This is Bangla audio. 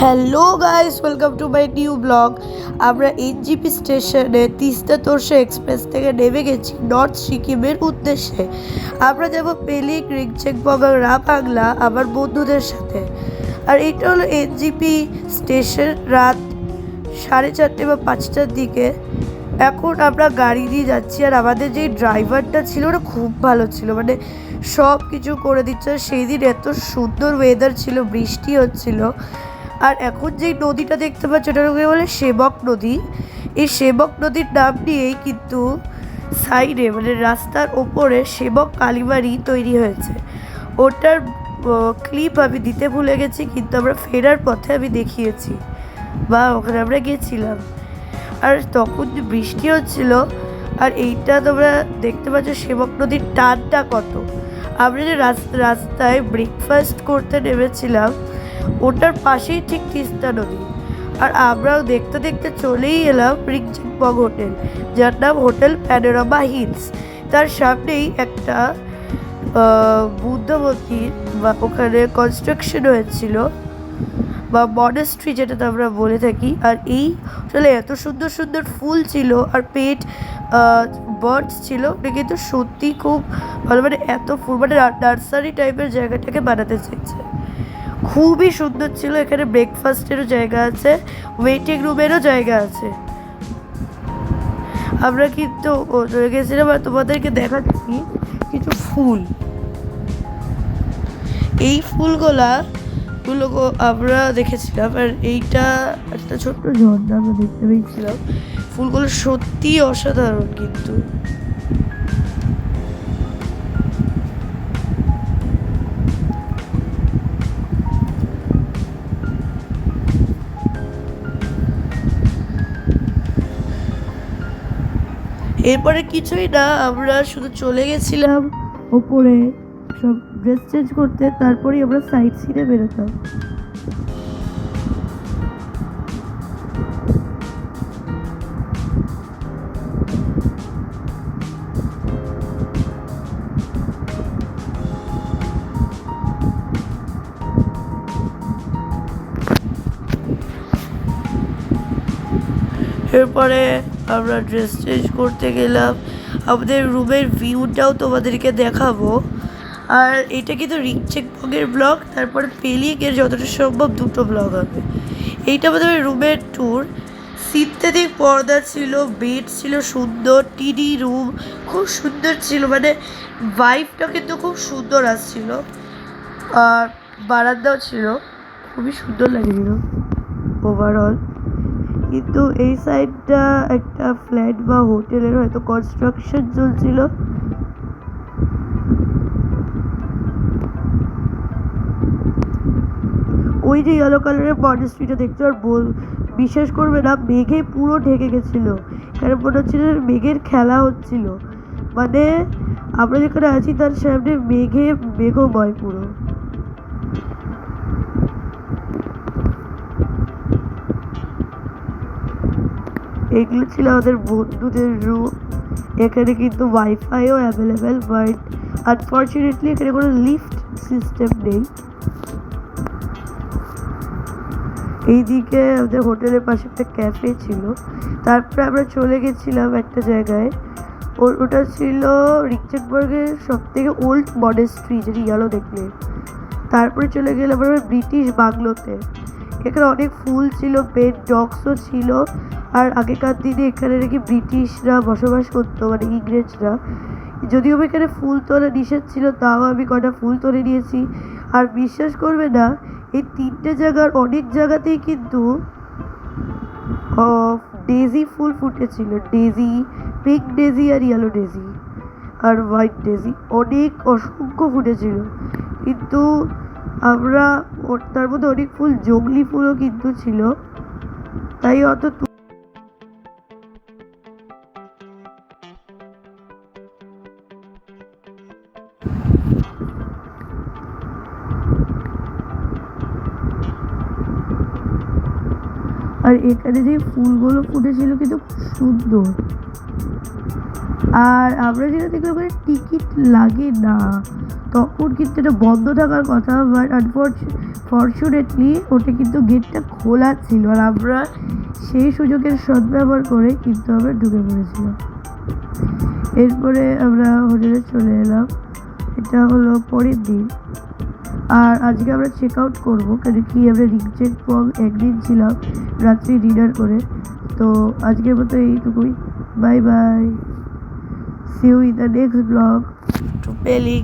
Hello guys, welcome to my new blog. আমরা এনজিপি স্টেশনে তিস্তা তোরসা এক্সপ্রেস থেকে নেমে গেছি নর্থ সিকিমের উদ্দেশ্যে। আমরা যাবো পেলিক, রিংচেকবং আর রাবাংলা আমার বন্ধুদের সাথে। আর এটা হলো এনজিপি স্টেশন, রাত 4:30 বা 5টার দিকে। এখন আমরা গাড়ি দিয়ে যাচ্ছি, আর আমাদের যে ড্রাইভারটা ছিল ওটা খুব ভালো ছিল, মানে সব কিছু করে দিচ্ছে। সেই দিন এত সুন্দর ওয়েদার ছিল, বৃষ্টি হচ্ছিল। আর এখন যেই নদীটা দেখতে পাচ্ছ ওটাকে বলে সেবক নদী। এই সেবক নদীর নাম নিয়েই কিন্তু সাইডে মানে রাস্তার ওপরে সেবক কালীবাড়ি তৈরি হয়েছে। ওটার ক্লিপ আমি দিতে ভুলে গেছি, কিন্তু আমরা ফেরার পথে আমি দেখিয়েছি, বা ওখানে আমরা গেছিলাম। আর তখন বৃষ্টি হচ্ছিল। আর এইটা তোমরা দেখতে পাচ্ছ সেবক নদীর টানটা কত। আমরা যে রাস্তায় ব্রেকফাস্ট করতে নেমেছিলাম ওটার পাশেই ঠিক তিস্তা নদী। আর আমরাও দেখতে দেখতে চলেই এলাম রিংচেকবং হোটেল, যার নাম হোটেল প্যানোরামা হিলস। তার সামনেই একটা বুদ্ধ মন্দির বা ওখানে কনস্ট্রাকশন হয়েছিল, বা মনেস্ট্রি যেটা আমরা বলে থাকি। আর এই আসলে এত সুন্দর সুন্দর ফুল ছিল আর পেট বার্ডস ছিল, ওটা কিন্তু সত্যি খুব ভালো, মানে এত ফুল, মানে নার্সারি টাইপের জায়গাটাকে বানাতে চেয়েছে। খুবই সুন্দর ছিল। এখানে ব্রেকফাস্টেরও জায়গা আছে, ওয়েটিং রুমেরও জায়গা আছে। আমরা কিন্তু গেছিলাম, আর তোমাদেরকে দেখাচ্ছি কিছু ফুল। এই ফুলগুলো আমরা দেখেছিলাম। আর এইটা একটা ছোট্ট ঝর্ণা আমরা দেখতে পেয়েছিলাম। ফুলগুলো সত্যি অসাধারণ। কিন্তু এরপরে কিছুই না, আমরা শুধু চলে গেছিলাম ওপরে সব ড্রেস চেঞ্জ করতে, তারপরেই আমরা সাইড সিনে বেরোতাম। এরপরে আমরা ড্রেস চেঞ্জ করতে গেলাম। আমাদের রুমের ভিউটাও তোমাদেরকে দেখাবো। আর এটা কিন্তু রিংচেকবংয়ের ব্লগ, তারপরে পেলিকের যতটা সম্ভব দুটো ব্লগ হবে। এইটা আমাদের রুমের ট্যুর। সিনথেটিক পর্দা ছিল, বেড ছিল সুন্দর, টিডি রুম খুব সুন্দর ছিল, মানে ভাইবটা কিন্তু খুব সুন্দর আসছিল। আর বারান্দাও ছিল, খুবই সুন্দর লাগছিল ওভারঅল। কিন্তু এই সাইডটা একটা ফ্ল্যাট বা হোটেলের হয়তো কনস্ট্রাকশন চলছিল। ওই যে ইয়েলো কালারের মনেস্ট্রিটা দেখছো, আর বিশ্বাস করবে না, মেঘে পুরো ঢেকে গেছিলো। কারণ মনে হচ্ছিল মেঘের খেলা হচ্ছিল, মানে আমরা যেখানে আছি তার সামনে মেঘময় পুরো। এগুলো ছিল আমাদের বন্ধুদের রুম। এখানে কিন্তু ওয়াইফাইও অ্যাভেলেবেল, বাট আনফর্চুনেটলি এখানে কোনো লিফট সিস্টেম নেই। এইদিকে আমাদের হোটেলের পাশে একটা ক্যাফে ছিল। তারপরে আমরা চলে গেছিলাম একটা জায়গায়, ওটা ছিল রিংচেকবংয়ের সব থেকে ওল্ড মনেস্ট্রি, যেটা ইয়েলো দেখলে। তারপরে চলে গেলাম আমরা ব্রিটিশ বাংলোতে। এখানে অনেক ফুল ছিল, পেট ডগসও ছিল। আর আগেকার দিনে এখানে নাকি ব্রিটিশরা বসবাস করতো, মানে ইংরেজরা। যদিও এখানে ফুল তোলা নিষেধ ছিল, তাও আমি কটা ফুল তুলে নিয়েছি। আর বিশ্বাস করবে না, এই তিনটে জায়গার অনেক জায়গাতেই কিন্তু ডেজি ফুল ফুটেছিল। ডেজি, পিঙ্ক ডেজি আর ইয়েলো ডেজি আর হোয়াইট ডেজি অনেক অসংখ্য ফুটেছিল। কিন্তু আমরা তার মধ্যে অনেক ফুল জংলি ফুলও কিন্তু ছিল, তাই অত। আর এখানে যে ফুলগুলো ফুটেছিল কিন্তু খুব সুন্দর। আর আমরা যেটা দেখলাম ওখানে টিকিট লাগে না, তখন কিন্তু এটা বন্ধ থাকার কথা, বাট ফরচুনেটলি ওটা কিন্তু গেটটা খোলা ছিল, আর আমরা সেই সুযোগের সদ্ব্যবহার করে কিন্তু আমরা ঢুকে পড়েছিলাম। এরপরে আমরা হোটেলে চলে এলাম। এটা হলো পরের দিন, আর আজকে আমরা চেক আউট করবো, কেন কি আমরা রিংচেক পং একদিন ছিলাম রাত্রি ডিনার করে। তো আজকের মতো এইটুকুই, bye bye, see you in the next blog to Pelling.